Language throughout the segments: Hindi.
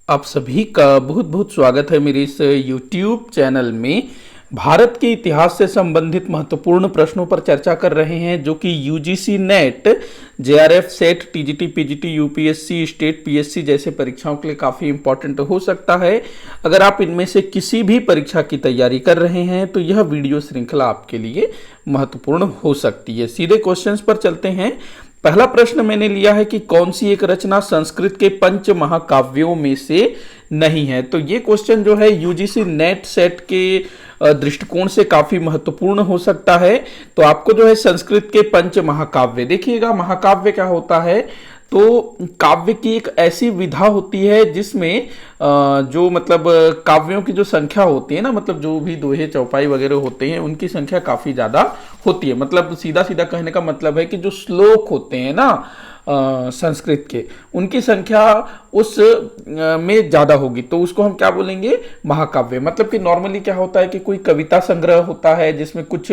आप सभी का बहुत बहुत स्वागत है मेरे इस YouTube चैनल में। भारत के इतिहास से संबंधित महत्वपूर्ण प्रश्नों पर चर्चा कर रहे हैं जो कि UGC net, JRF, set, TGT, PGT, UPSC, state PSC जैसे परीक्षाओं के लिए काफ़ी इंपॉर्टेंट हो सकता है। अगर आप इनमें से किसी भी परीक्षा की तैयारी कर रहे हैं तो यह वीडियो श्रृंखला आपके लिए महत्वपूर्ण हो सकती है। सीधे क्वेश्चंस पर चलते हैं। पहला प्रश्न मैंने लिया है कि कौन सी एक रचना संस्कृत के पंच महाकाव्यों में से नहीं है। तो ये क्वेश्चन जो है यूजीसी नेट सेट के दृष्टिकोण से काफी महत्वपूर्ण हो सकता है। तो आपको जो है संस्कृत के पंच महाकाव्य, देखिएगा महाकाव्य क्या होता है, तो काव्य की एक ऐसी विधा होती है जिसमें जो मतलब काव्यों की जो संख्या होती है ना, मतलब जो भी दोहे चौपाई वगैरह होते हैं उनकी संख्या काफी ज्यादा होती है। मतलब सीधा सीधा कहने का मतलब है कि जो श्लोक होते हैं ना संस्कृत के, उनकी संख्या उस में ज्यादा होगी, तो उसको हम क्या बोलेंगे, महाकाव्य। मतलब कि नॉर्मली क्या होता है कि कोई कविता संग्रह होता है जिसमें कुछ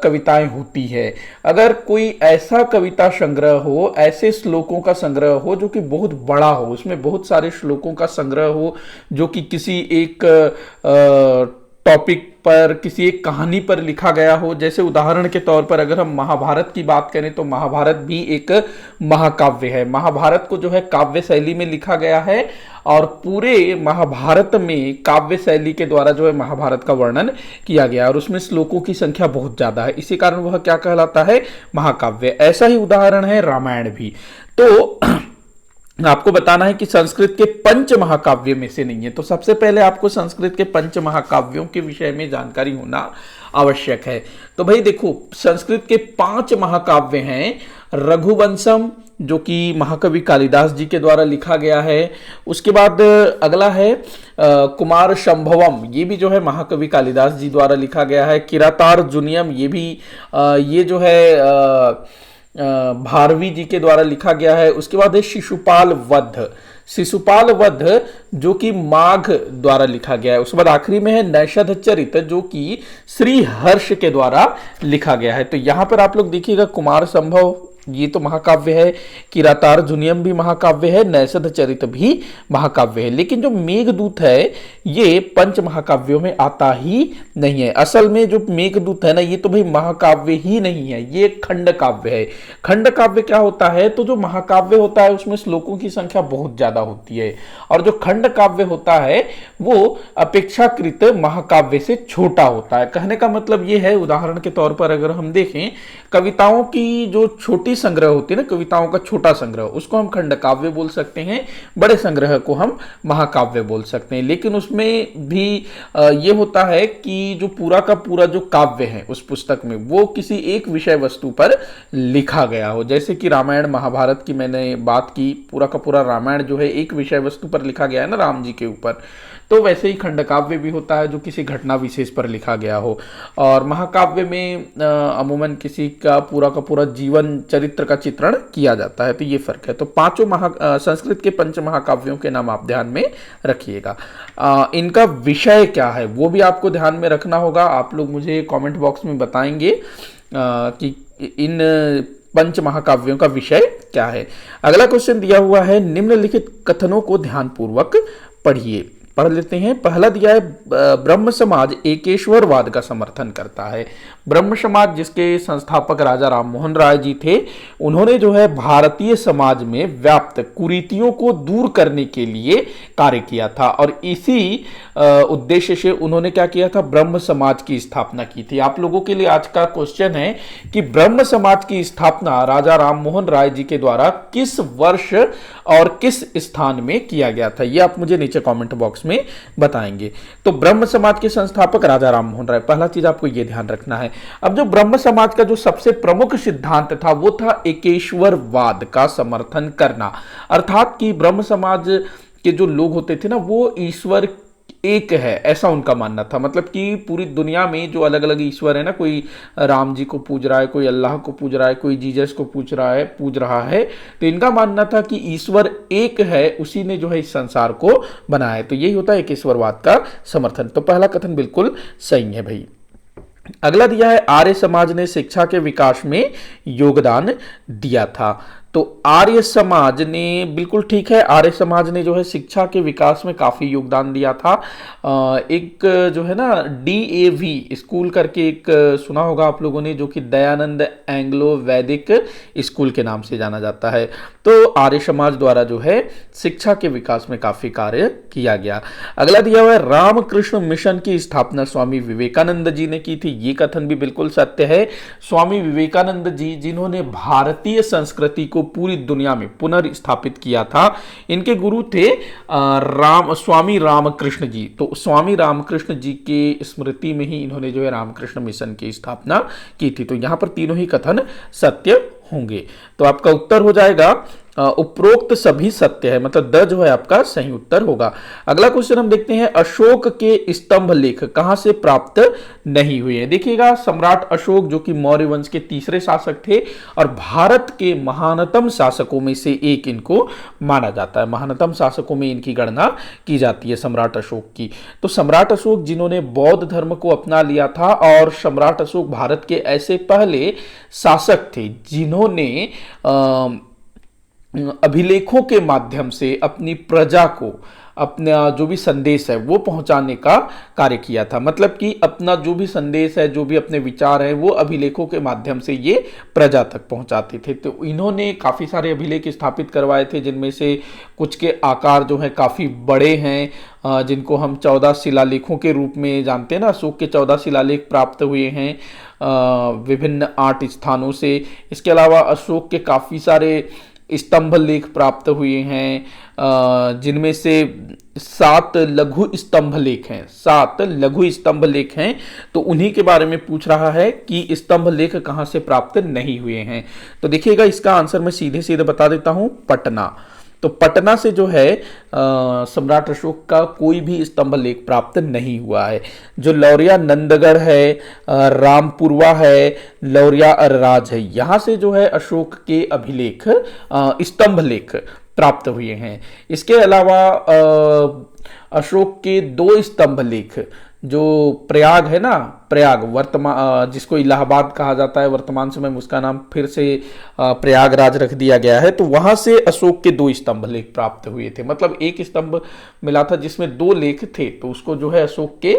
कविताएं होती है। अगर कोई ऐसा कविता संग्रह हो, ऐसे श्लोकों का संग्रह हो जो कि बहुत बड़ा हो, उसमें बहुत सारे श्लोकों का संग्रह हो जो कि किसी एक टॉपिक पर, किसी एक कहानी पर लिखा गया हो। जैसे उदाहरण के तौर पर अगर हम महाभारत की बात करें तो महाभारत भी एक महाकाव्य है। महाभारत को जो है काव्य शैली में लिखा गया है और पूरे महाभारत में काव्य शैली के द्वारा जो है महाभारत का वर्णन किया गया और उसमें श्लोकों की संख्या बहुत ज्यादा है, इसी कारण वह क्या कहलाता है, महाकाव्य। ऐसा ही उदाहरण है रामायण भी। तो आपको बताना है कि संस्कृत के पंच महाकाव्य में से नहीं है। तो सबसे पहले आपको संस्कृत के पंच महाकाव्यों के विषय में जानकारी होना आवश्यक है। तो भाई देखो, संस्कृत के 5 महाकाव्य हैं। रघुवंशम, जो कि महाकवि कालिदास जी के द्वारा लिखा गया है। उसके बाद अगला है कुमार संभवम, ये भी जो है महाकवि कालिदास जी द्वारा लिखा गया है। किरातार्जुनीयम, ये भी ये जो है भारवी जी के द्वारा लिखा गया है। उसके बाद है शिशुपाल वध, शिशुपाल वध जो कि माघ द्वारा लिखा गया है। उसके बाद आखिरी में है नैषध चरित जो कि श्री हर्ष के द्वारा लिखा गया है। तो यहां पर आप लोग देखिएगा, कुमार संभव ये तो महाकाव्य है, किरातार्जुनीयम भी महाकाव्य है, नैषध चरित भी महाकाव्य है। लेकिन जो मेघदूत है ये पंच महाकाव्यों में आता ही नहीं है। असल में जो मेघदूत है ना, ये तो भाई महाकाव्य ही नहीं है, ये खंड काव्य है। खंड काव्य क्या होता है, तो जो महाकाव्य होता है उसमें श्लोकों की संख्या बहुत ज्यादा होती है और जो खंड काव्य होता है वो अपेक्षाकृत महाकाव्य से छोटा होता है। कहने का मतलब ये है, उदाहरण के तौर पर अगर हम देखें, कविताओं की जो छोटी संग्रह होती है ना, कविताओं का छोटा संग्रह, उसको हम खंड काव्य बोल सकते हैं, बड़े संग्रह को हम महाकाव्य बोल सकते हैं। लेकिन उसमें भी ये होता है कि जो पूरा का पूरा जो काव्य है उस पुस्तक में वो किसी एक विषय वस्तु पर लिखा गया हो। जैसे कि रामायण महाभारत की मैंने बात की, पूरा का पूरा रामायण जो है एक विषय वस्तु पर लिखा गया है ना, राम जी के ऊपर। तो वैसे ही खंड काव्य भी होता है जो किसी घटना विशेष पर लिखा गया हो। और महाकाव्य में अमूमन किसी का पूरा जीवन चरित्र का चित्रण किया जाता है। तो ये फर्क है। तो पांचों संस्कृत के पंच महाकाव्यों के नाम आप ध्यान में रखिएगा। इनका विषय क्या है वो भी आपको ध्यान में रखना होगा। आप लोग मुझे कमेंट बॉक्स में बताएंगे कि इन पंच महाकाव्यों का विषय क्या है। अगला क्वेश्चन दिया हुआ है, निम्नलिखित कथनों को ध्यानपूर्वक पढ़िए। पढ़ लेते हैं। पहला दिया है, ब्रह्म समाज एकेश्वरवाद का समर्थन करता है। ब्रह्म समाज जिसके संस्थापक राजा राममोहन राय जी थे, उन्होंने जो है भारतीय समाज में व्याप्त कुरीतियों को दूर करने के लिए कार्य किया था और इसी उद्देश्य से उन्होंने क्या किया था, ब्रह्म समाज की स्थापना की थी। आप लोगों के लिए आज का क्वेश्चन है कि ब्रह्म समाज की स्थापना राजा राममोहन राय जी के द्वारा किस वर्ष और किस स्थान में किया गया था, यह आप मुझे नीचे कमेंट बॉक्स में बताएंगे। तो ब्रह्म समाज के संस्थापक राजा राममोहन राय, पहला चीज आपको यह ध्यान रखना है। अब जो ब्रह्म समाज का जो सबसे प्रमुख सिद्धांत था वो था एकेश्वरवाद का समर्थन करना। अर्थात कि ब्रह्म समाज के जो लोग होते थे ना, वो ईश्वर एक है ऐसा उनका मानना था। मतलब कि पूरी दुनिया में जो अलग अलग ईश्वर है ना, कोई राम जी को पूज रहा है, कोई अल्लाह को पूज रहा है, कोई जीसस को पूज रहा है। तो इनका मानना था कि ईश्वर एक है, उसी ने जो है इस संसार को बनाया है। तो यही होता है एक ईश्वरवाद का समर्थन। तो पहला कथन बिल्कुल सही है भाई। अगला दिया है, आर्य समाज ने शिक्षा के विकास में योगदान दिया था। तो आर्य समाज ने, बिल्कुल ठीक है, आर्य समाज ने जो है शिक्षा के विकास में काफ़ी योगदान दिया था। एक जो है ना DAV स्कूल करके एक सुना होगा आप लोगों ने, जो कि दयानंद एंग्लो वैदिक स्कूल के नाम से जाना जाता है। तो आर्य समाज द्वारा जो है शिक्षा के विकास में काफ़ी कार्य किया गया। अगला दिया हुआ है रामकृष्ण मिशन की स्थापना स्वामी विवेकानंद जी ने की थी। ये कथन भी बिल्कुल सत्य है। स्वामी विवेकानंद जी जिन्होंने भारतीय संस्कृति को पूरी दुनिया में पुनर्स्थापित किया था, इनके गुरु थे स्वामी रामकृष्ण जी। तो स्वामी रामकृष्ण जी के स्मृति में ही इन्होंने जो है रामकृष्ण मिशन की स्थापना की थी। तो यहां पर तीनों ही कथन सत्य होंगे। तो आपका उत्तर हो जाएगा उपरोक्त सभी सत्य है, मतलब द जो है आपका सही उत्तर होगा। अगला क्वेश्चन हम देखते हैं, अशोक के स्तंभ लेख कहां से प्राप्त नहीं हुए हैं। देखिएगा, सम्राट अशोक जो कि मौर्य वंश के तीसरे शासक थे और भारत के महानतम शासकों में से एक इनको माना जाता है। महानतम शासकों में इनकी गणना की जाती है सम्राट अशोक की। तो सम्राट अशोक जिन्होंने बौद्ध धर्म को अपना लिया था, और सम्राट अशोक भारत के ऐसे पहले शासक थे जिन्होंने अभिलेखों के माध्यम से अपनी प्रजा को अपना जो भी संदेश है वो पहुंचाने का कार्य किया था। मतलब कि अपना जो भी संदेश है, जो भी अपने विचार है, वो अभिलेखों के माध्यम से ये प्रजा तक पहुंचाते थे। तो इन्होंने काफ़ी सारे अभिलेख स्थापित करवाए थे, जिनमें से कुछ के आकार जो है काफ़ी बड़े हैं, जिनको हम 14 शिलालेखों के रूप में जानते हैं ना। अशोक के 14 शिलालेख प्राप्त हुए हैं विभिन्न 8 स्थानों से। इसके अलावा अशोक के काफ़ी सारे स्तंभ लेख प्राप्त हुए हैं, जिनमें से 7 लघु स्तंभ लेख हैं। 7 लघु स्तंभ लेख हैं। तो उन्हीं के बारे में पूछ रहा है कि स्तंभ लेख कहां से प्राप्त नहीं हुए हैं। तो देखिएगा, इसका आंसर मैं सीधे सीधे बता देता हूं, पटना। तो पटना से जो है सम्राट अशोक का कोई भी स्तंभ लेख प्राप्त नहीं हुआ है। जो लौरिया नंदगढ़ है, रामपुरवा है, लौरिया अरराज है, यहां से जो है अशोक के अभिलेख स्तंभ लेख प्राप्त हुए हैं। इसके अलावा अशोक के 2 स्तंभ लेख, जो प्रयाग है ना, प्रयाग वर्तमान जिसको इलाहाबाद कहा जाता है, वर्तमान समय में उसका नाम फिर से प्रयागराज रख दिया गया है। तो वहां से अशोक के 2 स्तंभ लेख प्राप्त हुए थे। मतलब एक स्तंभ मिला था जिसमें 2 लेख थे, तो उसको जो है अशोक के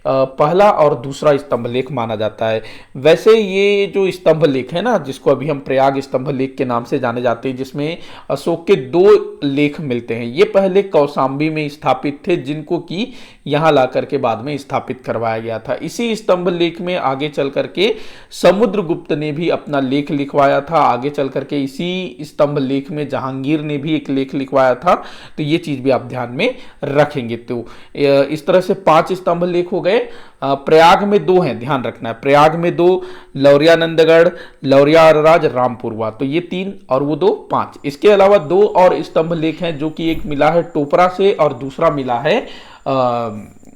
पहला और दूसरा स्तंभ लेख माना जाता है। वैसे ये जो स्तंभ लेख है ना, जिसको अभी हम प्रयाग स्तंभ लेख के नाम से जाने जाते हैं, जिसमें अशोक के 2 लेख मिलते हैं, ये पहले कौशाम्बी में स्थापित थे, जिनको कि यहां ला करके बाद में स्थापित करवाया गया था। इसी स्तंभ लेख में आगे चल करके समुद्रगुप्त ने भी अपना लेख लिखवाया था। आगे चल करके इसी स्तंभ लेख में जहांगीर ने भी एक लेख लिखवाया था। तो ये चीज भी आप ध्यान में रखेंगे। तो इस तरह से 5 स्तंभ लेख हो गए। प्रयाग में 2 हैं, ध्यान रखना है। प्रयाग में 2, लौरिया नंदगढ़, लौरिया अरराज, रामपुरवा, तो ये 3 और वो 2, 5। इसके अलावा 2 और स्तंभ लेख हैं, जो कि एक मिला है टोपरा से और दूसरा मिला है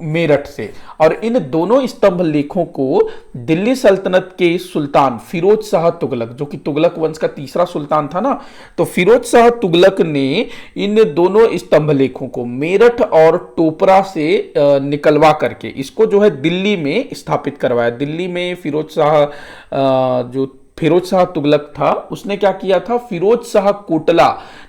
मेरठ से। और इन दोनों स्तंभ लेखों को दिल्ली सल्तनत के सुल्तान फिरोज शाह तुगलक, जो कि तुगलक वंश का तीसरा सुल्तान था ना, तो फिरोज शाह तुगलक ने इन दोनों स्तंभ लेखों को मेरठ और टोपरा से निकलवा करके इसको जो है दिल्ली में स्थापित करवाया। दिल्ली में फिरोज शाह तुगलक था, उसने क्या किया था, फिरोज शाह कोटला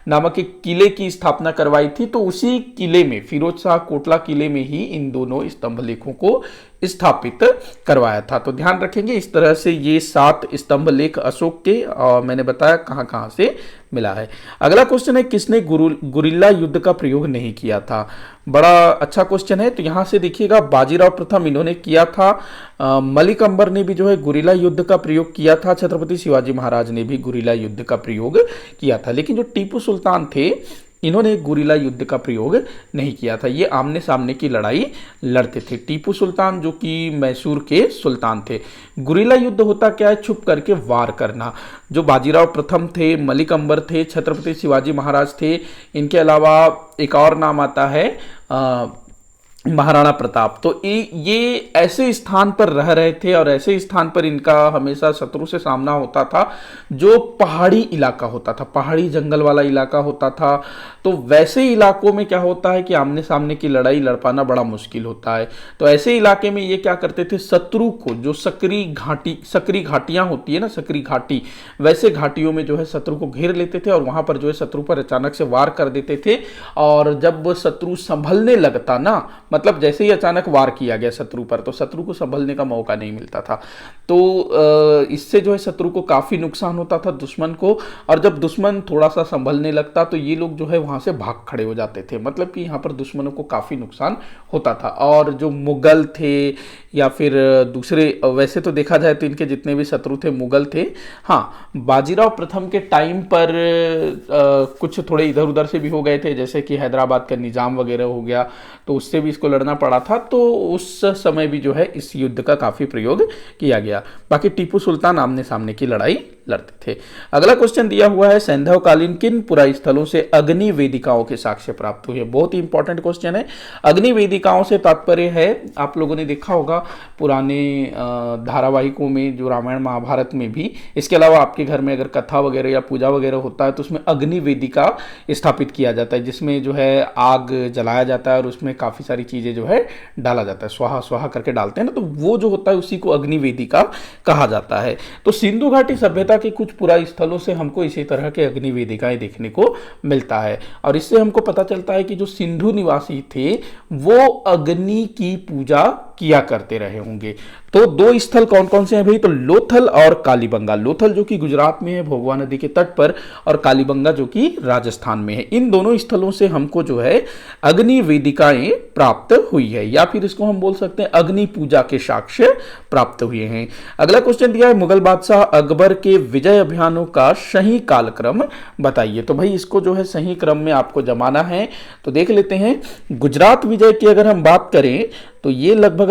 नामक एक किले की स्थापना करवाई थी। तो उसी किले में, फिरोज शाह कोटला किले में ही इन दोनों स्तंभ लेखों को स्थापित करवाया था। तो ध्यान रखेंगे, इस तरह से ये 7 स्तंभ लेख अशोक के, और मैंने बताया कहां कहां से मिला है। अगला क्वेश्चन है, किसने गुरिल्ला युद्ध का प्रयोग नहीं किया था। बड़ा अच्छा क्वेश्चन है। तो यहां से देखिएगा, बाजीराव प्रथम इन्होंने किया था। मलिक अंबर ने भी जो है गुरिल्ला युद्ध का प्रयोग किया था। छत्रपति शिवाजी महाराज ने भी गुरिल्ला युद्ध का प्रयोग किया था। लेकिन जो टीपू सुल्तान थे, इन्होंने गुरिल्ला युद्ध का प्रयोग नहीं किया था। ये आमने सामने की लड़ाई लड़ते थे। टीपू सुल्तान जो कि मैसूर के सुल्तान थे। गुरिल्ला युद्ध होता क्या है, छुप करके वार करना। जो बाजीराव प्रथम थे, मलिक अंबर थे, छत्रपति शिवाजी महाराज थे, इनके अलावा एक और नाम आता है महाराणा प्रताप। तो ये ऐसे स्थान पर रह रहे थे और ऐसे स्थान पर इनका हमेशा शत्रु से सामना होता था जो पहाड़ी इलाका होता था, पहाड़ी जंगल वाला इलाका होता था। तो वैसे इलाकों में क्या होता है कि आमने सामने की लड़ाई लड़ पाना बड़ा मुश्किल होता है। तो ऐसे इलाके में ये क्या करते थे, शत्रु को, जो सकरी घाटियां होती है ना, सकरी घाटी, वैसे घाटियों में जो है शत्रु को घेर लेते थे और वहां पर जो है शत्रु पर अचानक से वार कर देते थे। और जब शत्रु संभलने लगता ना, मतलब जैसे ही अचानक वार किया गया शत्रु पर, तो शत्रु को संभलने का मौका नहीं मिलता था। तो इससे जो है शत्रु को काफी नुकसान होता था, दुश्मन को। और जब दुश्मन थोड़ा सा संभलने लगता तो ये लोग जो है वहां से भाग खड़े हो जाते थे, मतलब कि यहाँ पर दुश्मनों को काफी नुकसान होता था। और जो मुगल थे या फिर दूसरे, वैसे तो देखा जाए तो इनके जितने भी शत्रु थे मुगल थे। हाँ, बाजीराव प्रथम के टाइम पर कुछ थोड़े इधर उधर से भी हो गए थे, जैसे कि हैदराबाद का निजाम वगैरह हो गया, तो उससे भी इसको लड़ना पड़ा था। तो उस समय भी जो है इस युद्ध का काफी प्रयोग किया गया। बाकी टीपू सुल्तान आमने सामने की लड़ाई लड़ते थे। अगला क्वेश्चन दिया हुआ है, सैंधवकालीन किन पुरा स्थलों से अग्नि वेदिकाओं के साक्ष्य प्राप्त हुए? बहुत ही इंपॉर्टेंट क्वेश्चन है। अग्नि वेदिकाओं से तात्पर्य है, आप लोगों ने देखा होगा पुराने धारावाहिकों में, जो रामायण महाभारत में भी, इसके अलावा आपके घर में अगर कथा वगैरह या पूजा वगैरह होता है तो उसमें अग्नि वेदिका स्थापित किया जाता है, जिसमें जो है आग जलाया जाता है और उसमें काफी सारी चीजें जो है डाला जाता है, स्वाहा स्वाहा करके डालते हैं ना, तो वो जो होता है उसी को अग्नि वेदिका कहा जाता है। तो सिंधु घाटी सभ्यता के कुछ पुरा स्थलों से हमको इसी तरह के अग्नि वेदिकाएं देखने को मिलता है। और इससे हमको पता चलता है कि जो सिंधु निवासी थे वो अग्नि की पूजा किया करते रहे होंगे। तो दो स्थल कौन कौन से हैं भाई? तो लोथल और कालीबंगा। लोथल जो कि गुजरात में है भोगवा नदी के तट पर, और कालीबंगा जो कि राजस्थान में है। इन दोनों स्थलों से हमको जो है अग्नि वेदिकाएं प्राप्त हुई है, या फिर इसको हम बोल सकते हैं अग्नि पूजा के साक्ष्य प्राप्त हुए हैं। अगला क्वेश्चन दिया है, मुगल बादशाह अकबर के विजय अभियानों का सही कालक्रम बताइए। तो भाई इसको जो है सही क्रम में आपको जमाना है। तो देख लेते हैं, गुजरात विजय की अगर हम बात करें तो ये लगभग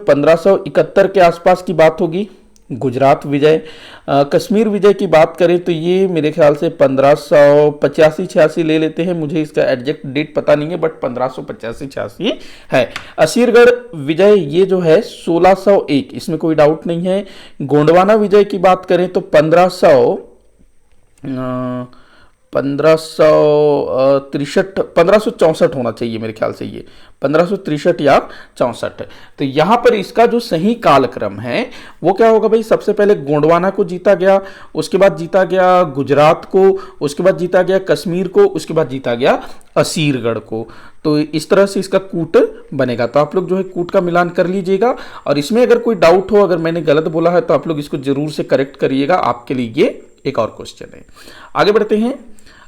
1571 के आसपास की बात होगी, गुजरात विजय। कश्मीर विजय की बात करें तो ये मेरे ख्याल से 1585-86 ले लेते हैं, मुझे इसका एग्जैक्ट डेट पता नहीं है, बट 1585-86 है। असीरगढ़ विजय ये जो है 1601, इसमें कोई डाउट नहीं है। गोंडवाना विजय की बात करें तो 1564 होना चाहिए मेरे ख्याल से, ये 1563 या 64। तो यहां पर इसका जो सही कालक्रम है वो क्या होगा भाई? सबसे पहले गोंडवाना को जीता गया, उसके बाद जीता गया गुजरात को, उसके बाद जीता गया कश्मीर को, उसके बाद जीता गया असीरगढ़ को। तो इस तरह से इसका कूट बनेगा। तो आप लोग जो है कूट का मिलान कर लीजिएगा, और इसमें अगर कोई डाउट हो, अगर मैंने गलत बोला है तो आप लोग इसको जरूर से करेक्ट करिएगा, आपके लिए ये एक और क्वेश्चन है। आगे बढ़ते हैं।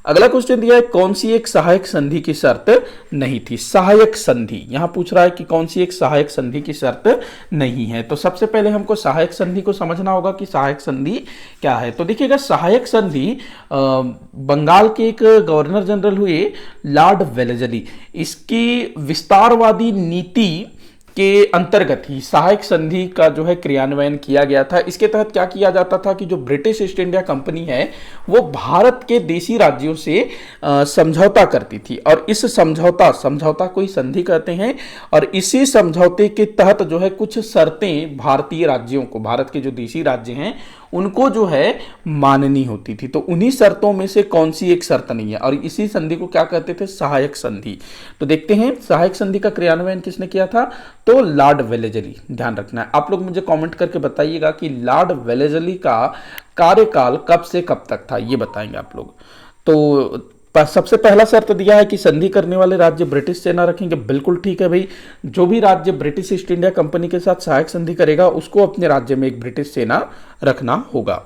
अगला क्वेश्चन दिया है, कौन सी एक सहायक संधि की शर्त नहीं थी? सहायक संधि यहां पूछ रहा है कि कौन सी एक सहायक संधि की शर्त नहीं है। तो सबसे पहले हमको सहायक संधि को समझना होगा कि सहायक संधि क्या है। तो देखिएगा, सहायक संधि बंगाल के एक गवर्नर जनरल हुए लॉर्ड वेलेस्ली, इसकी विस्तारवादी नीति के अंतर्गत ही सहायक संधि का जो है क्रियान्वयन किया गया था। इसके तहत क्या किया जाता था कि जो ब्रिटिश ईस्ट इंडिया कंपनी है वो भारत के देशी राज्यों से समझौता करती थी, और इस समझौता को ही संधि कहते हैं। और इसी समझौते के तहत जो है कुछ शर्तें भारतीय राज्यों को, भारत के जो देशी राज्य हैं उनको जो है माननी होती थी। तो उन्हीं शर्तों में से कौन सी एक शर्त नहीं है, और इसी संधि को क्या कहते थे? सहायक संधि। तो देखते हैं सहायक संधि का क्रियान्वयन किसने किया था? तो लॉर्ड वेलेस्ली। ध्यान रखना है, आप लोग मुझे कमेंट करके बताइएगा कि लॉर्ड वेलेस्ली का कार्यकाल कब से कब तक था, ये बताएंगे आप लोग। तो सबसे पहला शर्त दिया है कि संधि करने वाले राज्य ब्रिटिश सेना रखेंगे। बिल्कुल ठीक है भाई, जो भी राज्य ब्रिटिश ईस्ट इंडिया कंपनी के साथ सहायक संधि करेगा उसको अपने राज्य में एक ब्रिटिश सेना रखना होगा।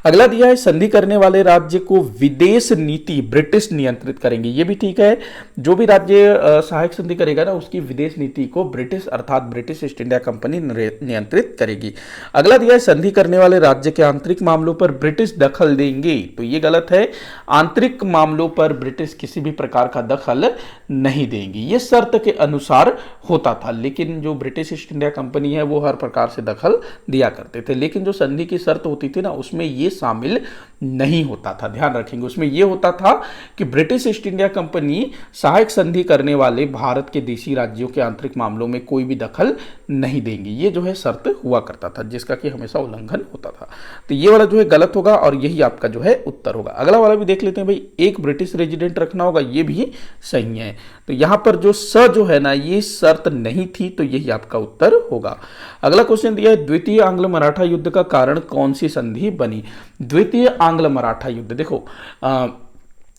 अगला दिया है, संधि करने वाले राज्य को विदेश नीति ब्रिटिश नियंत्रित करेंगे। ये भी ठीक है, जो भी राज्य सहायक संधि करेगा ना उसकी विदेश नीति को ब्रिटिश अर्थात ब्रिटिश ईस्ट इंडिया कंपनी नियंत्रित करेगी। अगला दिया है, संधि करने वाले राज्य के आंतरिक मामलों पर ब्रिटिश दखल देंगे। तो ये गलत है, आंतरिक मामलों पर ब्रिटिश किसी भी प्रकार का दखल नहीं देंगी। ये शर्त के अनुसार होता था, लेकिन जो ब्रिटिश ईस्ट इंडिया कंपनी है वो हर प्रकार से दखल दिया करते थे। लेकिन जो संधि की शर्त होती थी ना उसमें ये शामिल नहीं होता था। ध्यान रखेंगे, उसमें यह होता था कि ब्रिटिश ईस्ट इंडिया कंपनी सहायक संधि करने वाले भारत के देशी राज्यों के आंतरिक मामलों में कोई भी दखल नहीं देंगे। ये जो है शर्त हुआ करता था, जिसका कि हमेशा उल्लंघन होता था। तो ये वाला जो है गलत होगा और यही आपका जो है उत्तर होगा। अगला वाला भी देख लेते हैं भाई, एक ब्रिटिश रेजिडेंट रखना होगा, ये भी सही है। तो यहां पर जो स जो है ना, ये शर्त नहीं थी, तो यही आपका उत्तर होगा। अगला क्वेश्चन दिया है, द्वितीय आंग्ल मराठा युद्ध का कारण कौन सी संधि बनी? द्वितीय आंग्ल मराठा युद्ध, देखो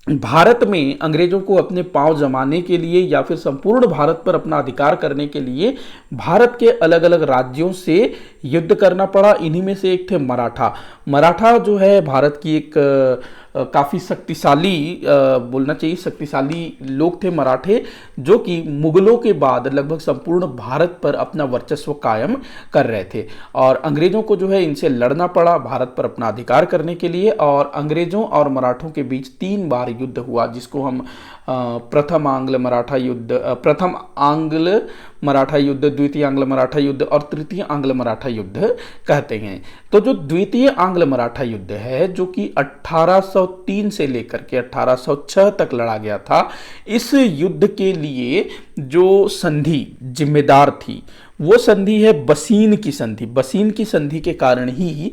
भारत में अंग्रेजों को अपने पांव जमाने के लिए या फिर संपूर्ण भारत पर अपना अधिकार करने के लिए भारत के अलग अलग राज्यों से युद्ध करना पड़ा। इन्हीं में से एक थे मराठा। मराठा जो है भारत की एक काफ़ी शक्तिशाली, बोलना चाहिए शक्तिशाली लोग थे मराठे, जो कि मुगलों के बाद लगभग संपूर्ण भारत पर अपना वर्चस्व कायम कर रहे थे। और अंग्रेजों को जो है इनसे लड़ना पड़ा भारत पर अपना अधिकार करने के लिए। और अंग्रेजों और मराठों के बीच 3 बार युद्ध हुआ, जिसको हम प्रथम आंग्ल मराठा युद्ध, प्रथम आंग्ल मराठा युद्ध, द्वितीय आंग्ल मराठा युद्ध और तृतीय आंग्ल मराठा युद्ध कहते हैं। तो जो द्वितीय आंग्ल मराठा युद्ध है, जो कि 1803 से लेकर के 1806 तक लड़ा गया था, इस युद्ध के लिए जो संधि जिम्मेदार थी वो संधि है बसीन की संधि। बसीन की संधि के कारण ही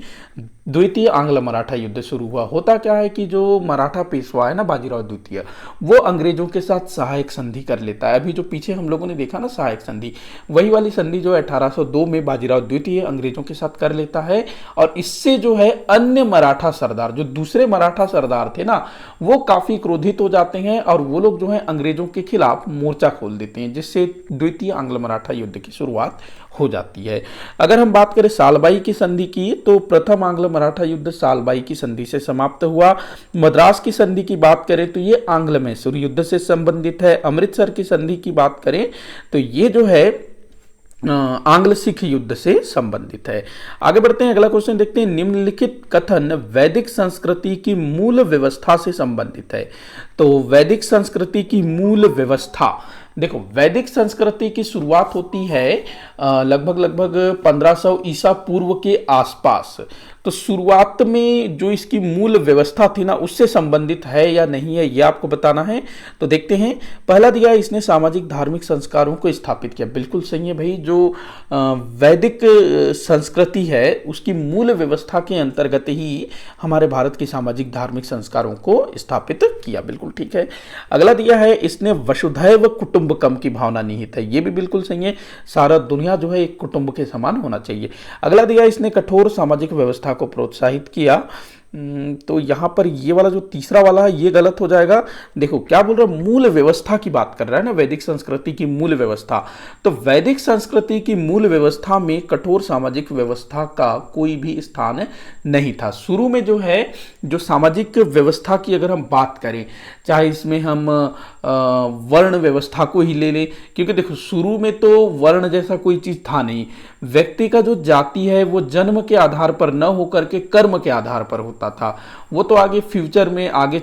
द्वितीय आंग्ल मराठा युद्ध शुरू हुआ। होता क्या है कि जो मराठा पेशवा है ना, बाजीराव द्वितीय, वो अंग्रेजों के साथ सहायक संधि कर लेता है। अभी जो पीछे हम लोगों ने देखा ना सहायक संधि, वही वाली संधि जो 1802 में बाजीराव द्वितीय अंग्रेजों के साथ कर लेता है। और इससे जो है अन्य मराठा सरदार, जो दूसरे मराठा सरदार थे ना, वो काफी क्रोधित हो जाते हैं और वो लोग जो है अंग्रेजों के खिलाफ मोर्चा खोल देते हैं, जिससे द्वितीय आंग्ल मराठा युद्ध की शुरुआत हो जाती है। अगर हम बात करें सालबाई की संधि की, तो प्रथम आंग्ल मराठा युद्ध सालबाई की संधि से समाप्त हुआ। मद्रास की संधि की बात करें तो ये आंग्ल मैसूर युद्ध से संबंधित है। अमृतसर की संधि की बात करें तो ये जो है आंग्ल सिख युद्ध से संबंधित है। आगे बढ़ते हैं, अगला क्वेश्चन देखते हैं, निम्नलिखित कथन वैदिक संस्कृति की मूल व्यवस्था से संबंधित है। तो वैदिक संस्कृति की मूल व्यवस्था, देखो वैदिक संस्कृति की शुरुआत होती है लगभग 1500 ईसा पूर्व के आसपास। तो शुरुआत में जो इसकी मूल व्यवस्था थी ना, उससे संबंधित है या नहीं है, यह आपको बताना है। तो देखते हैं, पहला दिया इसने सामाजिक धार्मिक संस्कारों को स्थापित किया। बिल्कुल सही है भाई, जो वैदिक संस्कृति है उसकी मूल व्यवस्था के अंतर्गत ही हमारे भारत की सामाजिक धार्मिक संस्कारों को स्थापित किया। बिल्कुल ठीक है। अगला दिया है, इसने वसुधैव कुटुंबकम की भावना निहित है। ये भी बिल्कुल सही है, सारा दुनिया जो है एक कुटुंब के समान होना चाहिए। अगला दिया, इसने कठोर सामाजिक व्यवस्था को प्रोत्साहित किया। तो यहां पर ये वाला जो तीसरा वाला है ये गलत हो जाएगा। देखो क्या बोल रहा है, मूल व्यवस्था की बात कर रहा है ना, वैदिक संस्कृति की मूल व्यवस्था। तो वैदिक संस्कृति की मूल व्यवस्था में कठोर सामाजिक व्यवस्था का कोई भी स्थान नहीं था। शुरू में जो है, जो सामाजिक व्यवस्था की अगर हम बात करें, चाहे इसमें हम वर्ण व्यवस्था को ही ले लें, क्योंकि देखो शुरू में तो वर्ण जैसा कोई चीज था नहीं। व्यक्ति का जो जाति है वो जन्म के आधार पर न होकर के कर्म के आधार पर होता था। वो तो आगे फ्यूचर में आगे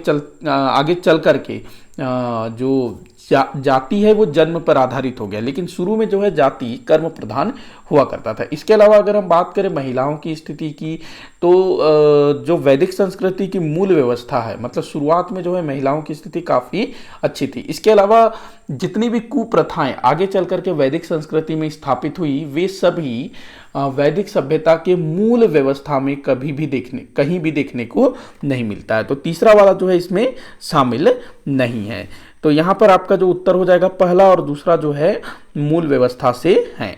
चल करके जो जाति है वो जन्म पर आधारित हो गया, लेकिन शुरू में जो है जाति कर्म प्रधान हुआ करता था। इसके अलावा अगर हम बात करें महिलाओं की स्थिति की, तो जो वैदिक संस्कृति की मूल व्यवस्था है, मतलब शुरुआत में जो है महिलाओं की स्थिति काफ़ी अच्छी थी। इसके अलावा जितनी भी कुप्रथाएं आगे चल करके वैदिक संस्कृति में स्थापित हुई, वे सभी वैदिक सभ्यता के मूल व्यवस्था में कहीं भी देखने को नहीं मिलता है। तो तीसरा वाला जो है इसमें शामिल नहीं है। तो यहां पर आपका जो उत्तर हो जाएगा पहला और दूसरा जो है मूल व्यवस्था से है।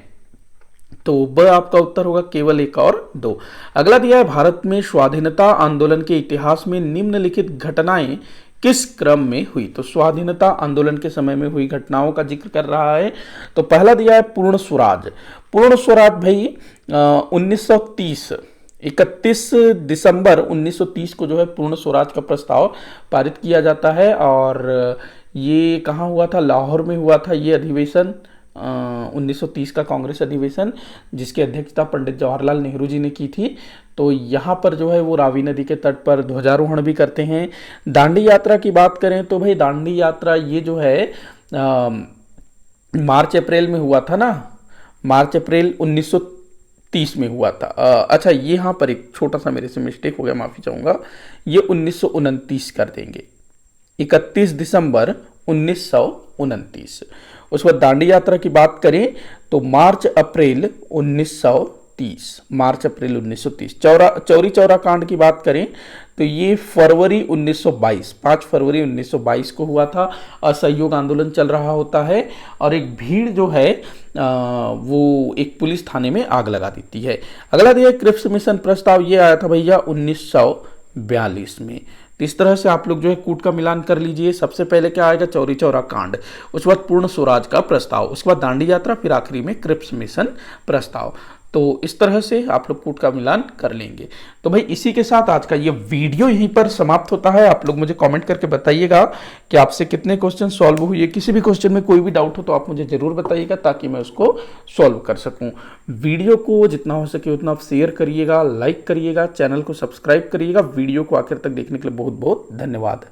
तो ब आपका उत्तर होगा केवल 1 और 2। अगला दिया है, भारत में स्वाधीनता आंदोलन के इतिहास में निम्नलिखित घटनाएं किस क्रम में हुई? तो स्वाधीनता आंदोलन के समय में हुई घटनाओं का जिक्र कर रहा है। तो पहला दिया है पूर्ण स्वराज। पूर्ण स्वराज भाई 1930, 31 दिसंबर 1930 को जो है पूर्ण स्वराज का प्रस्ताव पारित किया जाता है। और ये कहाँ हुआ था? लाहौर में हुआ था ये अधिवेशन, 1930 का कांग्रेस अधिवेशन, जिसकी अध्यक्षता पंडित जवाहरलाल नेहरू जी ने की थी। तो यहाँ पर जो है वो रावी नदी के तट पर ध्वजारोहण भी करते हैं। दांडी यात्रा की बात करें तो भाई दांडी यात्रा ये जो है मार्च अप्रैल में हुआ था ना, मार्च अप्रैल 30 में हुआ था। अच्छा, यहाँ पर एक छोटा सा मेरे से मिस्टेक हो गया, माफी चाहूंगा, ये 1929 कर देंगे, 31 दिसंबर 1929। उसके बाद दांडी यात्रा की बात करें तो मार्च अप्रैल 1930, मार्च अप्रैल 1930। चौरी चौरा कांड की बात करें तो ये फरवरी 1922, 5 फरवरी 1922 को हुआ था। असहयोग आंदोलन चल रहा होता है और एक भीड़ जो है वो एक पुलिस थाने में आग लगा देती है। अगला दिया क्रिप्स मिशन प्रस्ताव, ये आया था भैया 1942 में। तो इस तरह से आप लोग जो है कूट का मिलान कर लीजिए। सबसे पहले क्या आएगा, चौरी चौरा कांड, उसके बाद पूर्ण स्वराज का प्रस्ताव, उसके बाद दांडी यात्रा, फिर आखिरी में क्रिप्स मिशन प्रस्ताव। तो इस तरह से आप लोग कूट का मिलान कर लेंगे। तो भाई इसी के साथ आज का ये वीडियो यहीं पर समाप्त होता है। आप लोग मुझे कमेंट करके बताइएगा कि आपसे कितने क्वेश्चन सॉल्व हुए। किसी भी क्वेश्चन में कोई भी डाउट हो तो आप मुझे जरूर बताइएगा ताकि मैं उसको सॉल्व कर सकूं। वीडियो को जितना हो सके उतना आप शेयर करिएगा, लाइक करिएगा, चैनल को सब्सक्राइब करिएगा। वीडियो को आखिर तक देखने के लिए बहुत बहुत धन्यवाद।